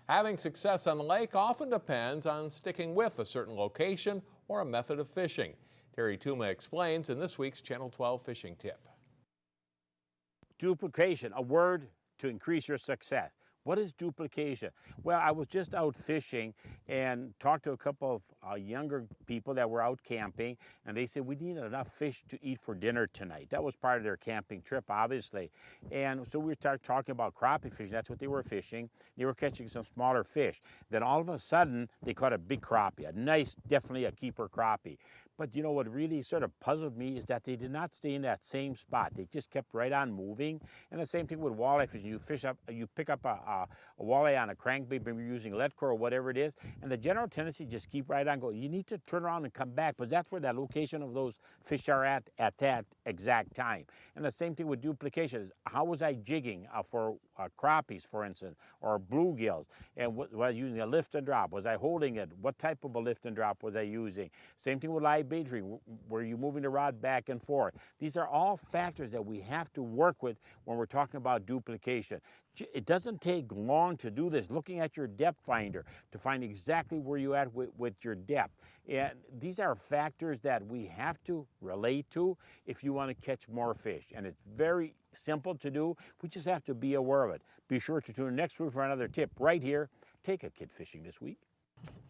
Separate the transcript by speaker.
Speaker 1: Having success on the lake often depends on sticking with a certain location or a method of fishing. Terry Tuma explains in this week's Channel 12 fishing tip.
Speaker 2: Duplication, a word to increase your success. What is duplication? Well, I was just out fishing and talked to a couple of younger people that were out camping, and they said, we need enough fish to eat for dinner tonight. That was part of their camping trip, obviously. And so we started talking about crappie fishing. That's what they were fishing. They were catching some smaller fish. Then all of a sudden, they caught a big crappie, a nice, definitely a keeper crappie. But you know what really sort of puzzled me is that they did not stay in that same spot. They just kept right on moving. And the same thing with walleye fishing. You pick up a walleye on a crankbait, maybe you're using lead core or whatever it is, and the general tendency just keep right on going. You need to turn around and come back, but that's where that location of those fish are at that exact time. And the same thing with duplication is how was I jigging for crappies, for instance, or bluegills? And was I using a lift and drop? Was I holding it? What type of a lift and drop was I using? Same thing with live bait fishing. Were you moving the rod back and forth? These are all factors that we have to work with when we're talking about duplication. It doesn't take long to do this, looking at your depth finder to find exactly where you're at with your depth. And these are factors that we have to relate to if you want to catch more fish. And it's very simple to do. We just have to be aware of it. Be sure to tune in next week for another tip right here. Take a kid fishing this week.